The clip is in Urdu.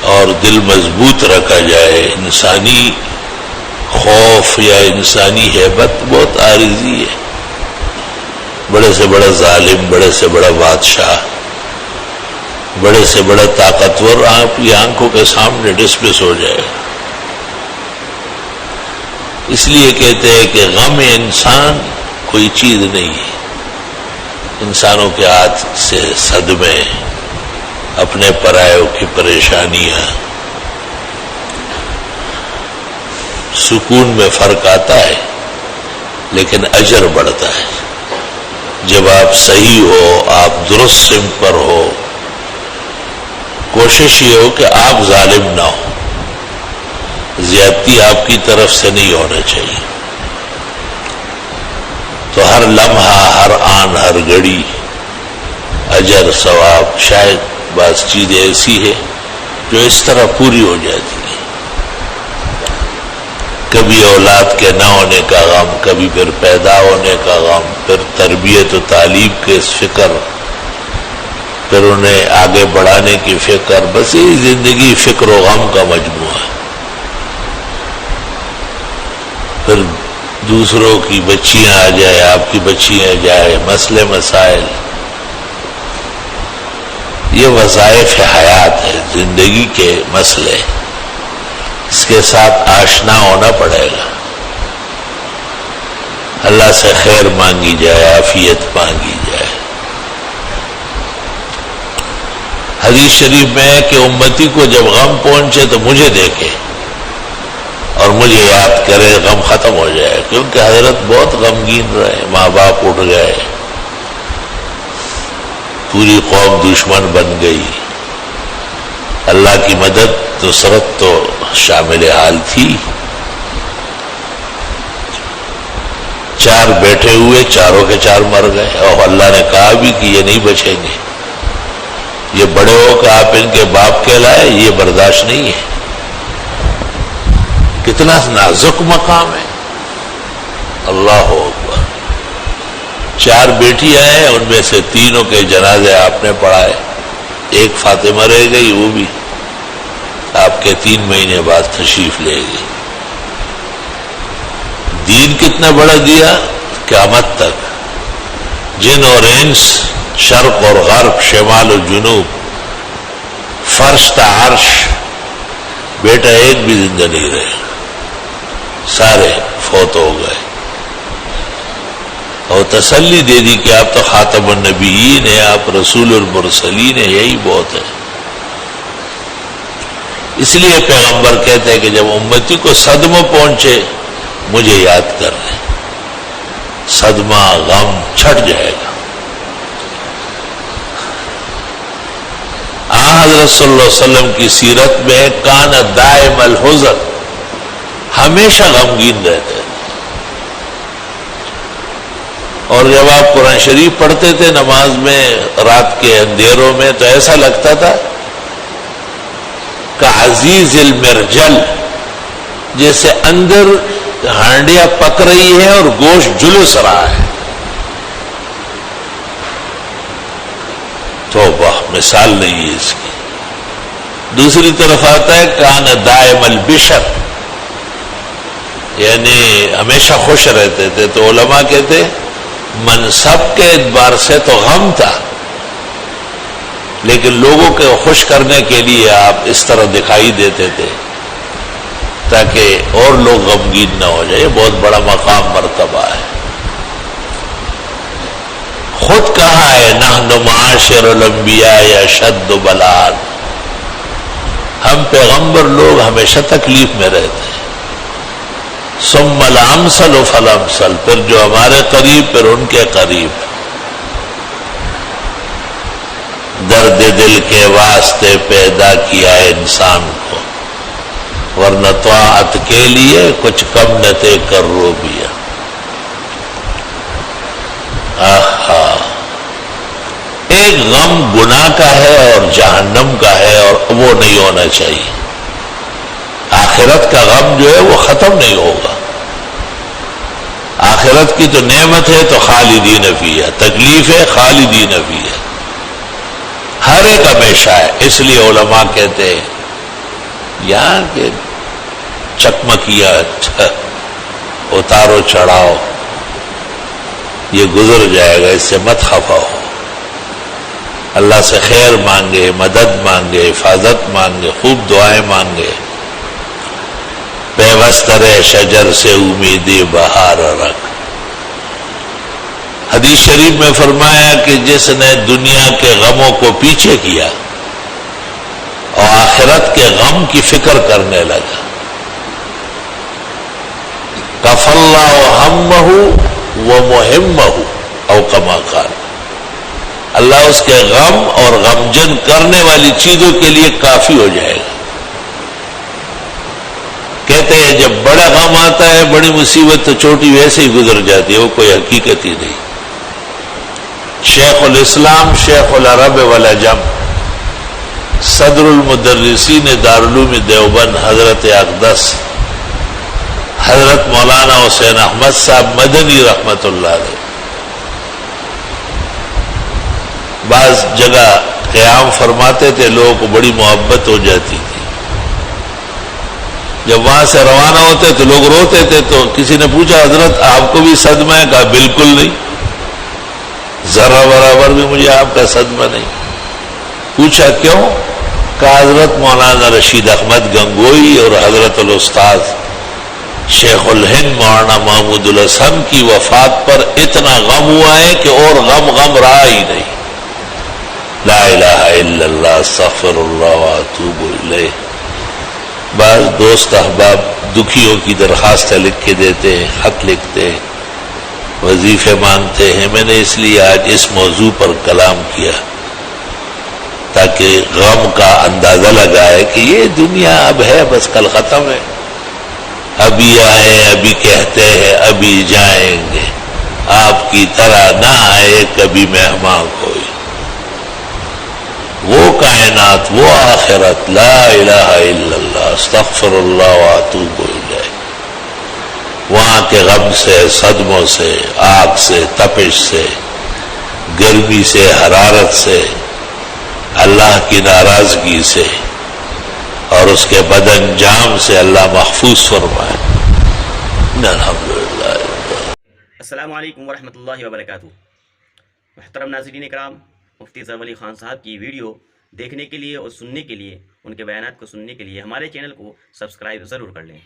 اور دل مضبوط رکھا جائے. انسانی خوف یا انسانی ہیبت بہت عارضی ہے. بڑے سے بڑا ظالم، بڑے سے بڑا بادشاہ، بڑے سے بڑا طاقتور آپ کی آنکھوں کے سامنے ڈسمس ہو جائے. اس لیے کہتے ہیں کہ غم انسان کوئی چیز نہیں ہے. انسانوں کے ہاتھ سے صدمے، اپنے پرایوں کی پریشانیاں، سکون میں فرق آتا ہے لیکن اجر بڑھتا ہے. جب آپ صحیح ہو، آپ درست سمت پر ہو، کوشش یہ ہو کہ آپ ظالم نہ ہو. زیادتی آپ کی طرف سے نہیں ہونا چاہیے. تو ہر لمحہ، ہر آن، ہر گھڑی اجر ثواب. شاید بعض چیزیں ایسی ہے جو اس طرح پوری ہو جاتی ہے. کبھی اولاد کے نہ ہونے کا غم، کبھی پھر پیدا ہونے کا غم، پھر تربیت و تعلیم کے فکر، پھر انہیں آگے بڑھانے کی فکر. بس یہی زندگی فکر و غم کا مجموعہ ہے. پھر دوسروں کی بچیاں آ جائے، آپ کی بچیاں جائے، مسئلے مسائل. یہ وظائف حیات ہے، زندگی کے مسئلے. اس کے ساتھ آشنا ہونا پڑے گا. اللہ سے خیر مانگی جائے، عافیت مانگی جائے. حدیث شریف میں ہے کہ امتی کو جب غم پہنچے تو مجھے دیکھے اور مجھے یاد کرے، غم ختم ہو جائے. کیونکہ حضرت بہت غمگین رہے. ماں باپ اٹھ گئے، پوری قوم دشمن بن گئی. اللہ کی مدد نصرت تو شامل حال تھی. 4 بیٹھے ہوئے، چاروں کے 4 مر گئے. اور اللہ نے کہا بھی کہ یہ نہیں بچیں گے. یہ بڑے ہو کہ آپ ان کے باپ کہلائے، یہ برداشت نہیں ہے. کتنا نازک مقام ہے. اللہ اکبر. 4 بیٹیاں ہیں، ان میں سے 3 کے جنازے آپ نے پڑھائے. ایک فاطمہ رہ گئی، وہ بھی آپ کے 3 مہینے بعد تشریف لے گئی. دین کتنا بڑا دیا قیامت تک. جن اور انس، شرق اور غرب، شمال و جنوب، فرش تا عرش، بیٹا ایک بھی زندہ نہیں رہے. سارے فوت ہو گئے. اور تسلی دے دی کہ آپ تو خاتم النبیین ہیں، آپ رسول المرسلین ہیں. یہی بہت ہے. اس لیے پیغمبر کہتے ہیں کہ جب امتی کو صدمہ پہنچے مجھے یاد کر لیں. صدمہ، غم چھٹ جائے گا. حضرت صلی اللہ علیہ وسلم کی سیرت میں کان دائم الحزن، ہمیشہ غمگین رہتے. اور جب آپ قرآن شریف پڑھتے تھے نماز میں رات کے اندھیروں میں تو ایسا لگتا تھا کہ عزیز المرجل، جیسے اندر ہانڈیاں پک رہی ہے اور گوشت جلس رہا ہے. توبہ، مثال نہیں ہے اس کی. دوسری طرف آتا ہے کان دائم البشر، یعنی ہمیشہ خوش رہتے تھے. تو علماء کہتے منصب کے اعتبار سے تو غم تھا، لیکن لوگوں کو خوش کرنے کے لیے آپ اس طرح دکھائی دیتے تھے تاکہ اور لوگ غمگین نہ ہو جائے. بہت بڑا مقام مرتبہ ہے. خود کہا ہے نحن معاشر الانبیاء اشد بلاء، ہم پیغمبر لوگ ہمیشہ تکلیف میں رہتے ہیں. ثم الامثل فالامثل، پھر جو ہمارے قریب پھر ان کے قریب. درد دل کے واسطے پیدا کیا ہے انسان کو، ورنہ طاعت کے لیے کچھ کم نہ تے کر رو بیا. ایک غم گناہ کا ہے اور جہنم کا ہے، اور وہ نہیں ہونا چاہیے. آخرت کا غم جو ہے وہ ختم نہیں ہوگا. آخرت کی تو نعمت ہے تو خالدین فیہا، تکلیف ہے خالدین فیہا. ہر ایک ہمیشہ ہے. اس لیے علماء کہتے ہیں یہاں کہ چکمکیا اتارو چڑھاؤ یہ گزر جائے گا، اس سے مت خفا ہو. اللہ سے خیر مانگے، مدد مانگے، حفاظت مانگے، خوب دعائیں مانگے. پیوست رہ شجر سے امید بہار رکھ. حدیث شریف میں فرمایا کہ جس نے دنیا کے غموں کو پیچھے کیا اور آخرت کے غم کی فکر کرنے لگا، کف اللہ ہمہ ومہمہ او کما قال، اللہ اس کے غم اور غمجن کرنے والی چیزوں کے لیے کافی ہو جائے گا. کہتے ہیں جب بڑا غم آتا ہے، بڑی مصیبت، تو چھوٹی ویسے ہی گزر جاتی ہے، وہ کوئی حقیقت ہی نہیں. شیخ الاسلام شیخ العرب والعجم صدر المدرسین دارالعلوم دیوبند حضرت اقدس حضرت مولانا حسین احمد صاحب مدنی رحمت اللہ علیہ بعض جگہ قیام فرماتے تھے، لوگوں کو بڑی محبت ہو جاتی تھی. جب وہاں سے روانہ ہوتے تو لوگ روتے تھے. تو کسی نے پوچھا حضرت آپ کو بھی صدمہ ہے؟ کہا بالکل نہیں، ذرہ برابر بھی مجھے آپ کا صدمہ نہیں. پوچھا کیوں؟ کہا حضرت مولانا رشید احمد گنگوئی اور حضرت الاستاذ شیخ الہند مولانا محمود الحسن کی وفات پر اتنا غم ہوا ہے کہ اور غم رہا ہی نہیں. لا الہ الا اللہ استغفر اللہ واتوب الیہ. بعض دوست احباب دکھیوں کی درخواستیں لکھ کے دیتے ہیں، خط لکھتے ہیں، وظیفے مانگتے ہیں. میں نے اس لیے آج اس موضوع پر کلام کیا تاکہ غم کا اندازہ لگائے کہ یہ دنیا اب ہے، بس کل ختم ہے. ابھی آئے، ابھی کہتے ہیں، ابھی جائیں گے. آپ کی طرح نہ آئے کبھی مہمان کوئی. وہ کائنات، وہ آخرت، لا الہ الا اللہ استغفر اللہ واتوب الیہ. وہاں کے غم سے، صدموں سے، آگ سے، تپش سے، گرمی سے، حرارت سے، اللہ کی ناراضگی سے اور اس کے بد انجام سے اللہ محفوظ فرمائے. الحمدللہ. السلام علیکم ورحمۃ اللہ وبرکاتہ. محترم ناظرین اکرام، مفتی اظہر علی خان صاحب کی ویڈیو دیکھنے کے لیے اور سننے کے لیے، ان کے بیانات کو سننے کے لیے ہمارے چینل کو سبسکرائب ضرور کر لیں.